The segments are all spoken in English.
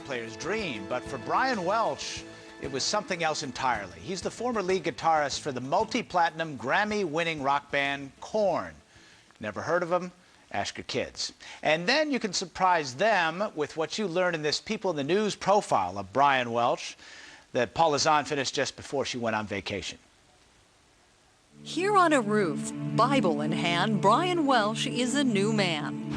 Player's dream, but for Brian Welch, it was something else entirely. He's the former lead guitarist for the multi-platinum, Grammy-winning rock band Korn. Never heard of him? Ask your kids. And then you can surprise them with what you learn in this People in the News profile of Brian Welch that Paula Zahn finished just before she went on vacation. Here on a roof, Bible in hand, Brian Welch is a new man.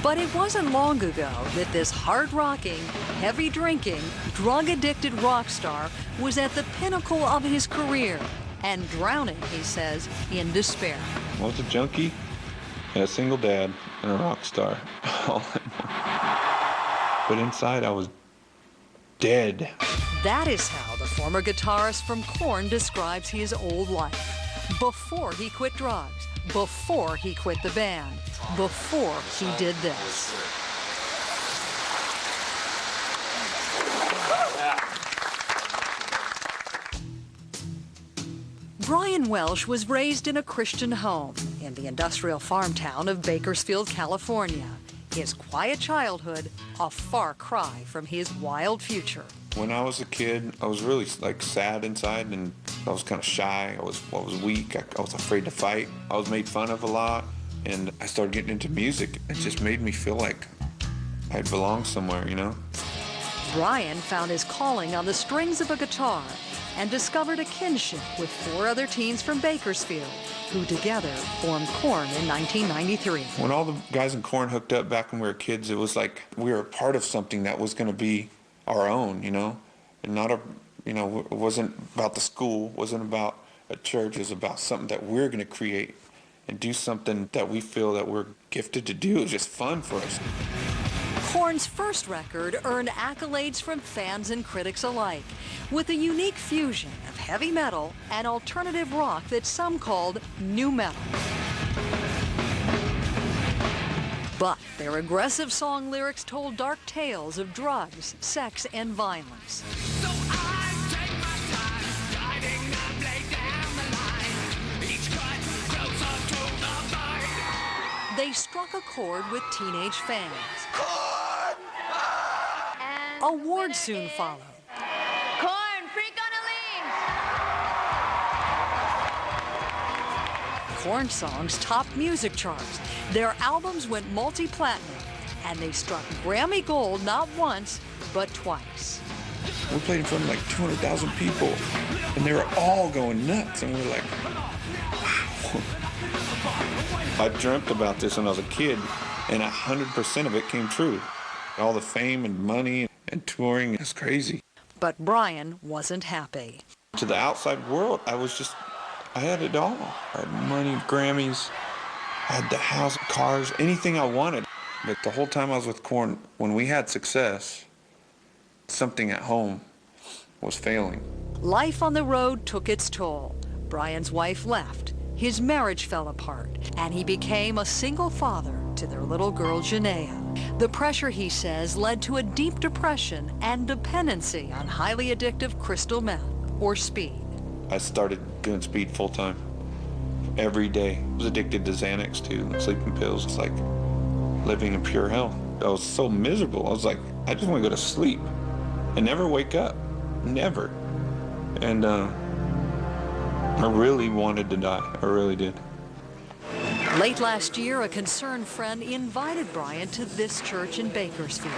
But it wasn't long ago that this hard-rocking, heavy-drinking, drug-addicted rock star was at the pinnacle of his career and drowning, he says, in despair. I was a junkie, a single dad, and a rock star. But inside, I was dead. That is how the former guitarist from Korn describes his old life. Before he quit drugs, before he quit the band, before he did this. Brian Welch was raised in a Christian home in the industrial farm town of Bakersfield, California. His quiet childhood, a far cry from his wild future. When I was a kid, I was really sad inside, and I was kind of shy. I was weak. I was afraid to fight. I was made fun of a lot, and I started getting into music. It just made me feel like I belonged somewhere, you know? Brian found his calling on the strings of a guitar and discovered a kinship with 4 other teens from Bakersfield, who together formed Korn in 1993. When all the guys in Korn hooked up back when we were kids, it was like we were a part of something that was going to be our own, you know, and not it wasn't about the school, wasn't about a church, it was about something that we're going to create and do something that we feel that we're gifted to do. It was just fun for us. Korn's first record earned accolades from fans and critics alike, with a unique fusion of heavy metal and alternative rock that some called nu metal. But their aggressive song lyrics told dark tales of drugs, sex, and violence. So I take my time, guiding and lay down the line. Each cut closer to the bite. They struck a chord with teenage fans. And Awards soon followed. Korn, freak on a leash. Korn songs topped music charts. Their albums went multi-platinum, and they struck Grammy Gold not once, but twice. We played in front of like 200,000 people, and they were all going nuts, and we were like, wow. I dreamt about this when I was a kid, and 100% of it came true. All the fame and money and touring is crazy. But Brian wasn't happy. To the outside world, I had it all. I had money, Grammys, I had the house, cars, anything I wanted. But the whole time I was with Korn, when we had success, something at home was failing. Life on the road took its toll. Brian's wife left, his marriage fell apart, and he became a single father to their little girl, Janaea. The pressure, he says, led to a deep depression and dependency on highly addictive crystal meth, or speed. I started doing speed full-time, every day. I was addicted to Xanax too, sleeping pills. It's like living in pure hell. I was so miserable. I was like, I just want to go to sleep and never wake up, never. And I really wanted to die, I really did. Late last year, a concerned friend invited Brian to this church in Bakersfield.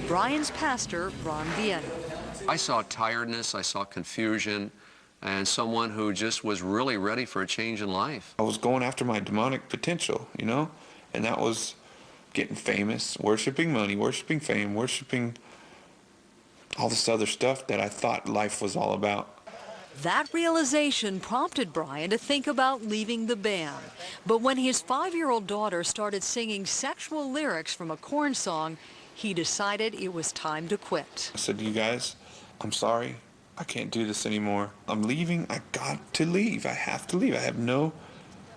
Brian's pastor, Ron Vieta. I saw tiredness, I saw confusion, and someone who just was really ready for a change in life. I was going after my demonic potential, you know, and that was getting famous, worshiping money, worshiping fame, worshiping all this other stuff that I thought life was all about. That realization prompted Brian to think about leaving the band. But when his 5-year-old daughter started singing sexual lyrics from a Korn song, he decided it was time to quit. I said, you guys, I'm sorry. I can't do this anymore. I'm leaving. I got to leave. I have to leave. I have no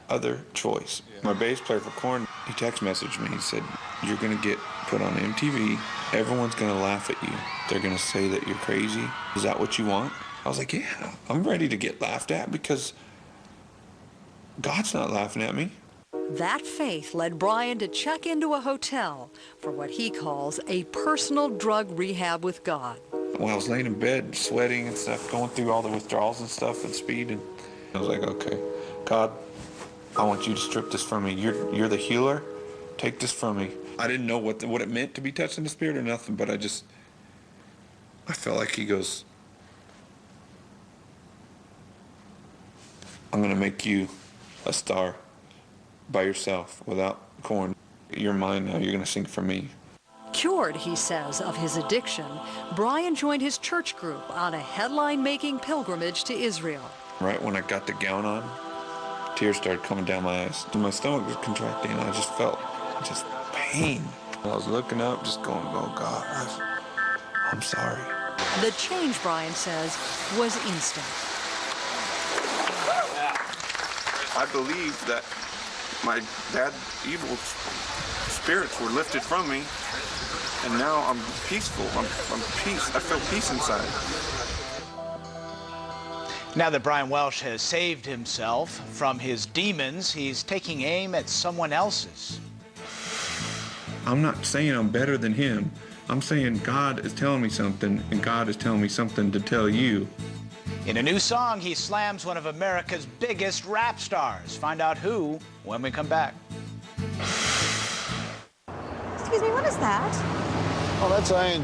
other choice. My bass player for Korn, he text messaged me. He said, you're going to get put on MTV. Everyone's going to laugh at you. They're going to say that you're crazy. Is that what you want? I was like, yeah, I'm ready to get laughed at because God's not laughing at me. That faith led Brian to check into a hotel for what he calls a personal drug rehab with God. When I was laying in bed, sweating and stuff, going through all the withdrawals and stuff and speed, and I was like, okay, God, I want you to strip this from me. You're the healer. Take this from me. I didn't know what it meant to be touched in the spirit or nothing, but I felt like he goes, I'm going to make you a star by yourself without corn. You're mine now. You're going to sing for me. Cured, he says, of his addiction, Brian joined his church group on a headline-making pilgrimage to Israel. Right when I got the gown on, tears started coming down my eyes. My stomach was contracting, and I just felt just pain. I was looking up, just going, oh, God, I'm sorry. The change, Brian says, was instant. I believe that my bad, evil spirits were lifted from me, and now I'm peaceful. I'm peace. I feel peace inside. Now that Brian Welch has saved himself from his demons, he's taking aim at someone else's. I'm not saying I'm better than him. I'm saying God is telling me something, and God is telling me something to tell you. In a new song, he slams one of America's biggest rap stars. Find out who when we come back. Excuse me, what is that? Oh, that's ING.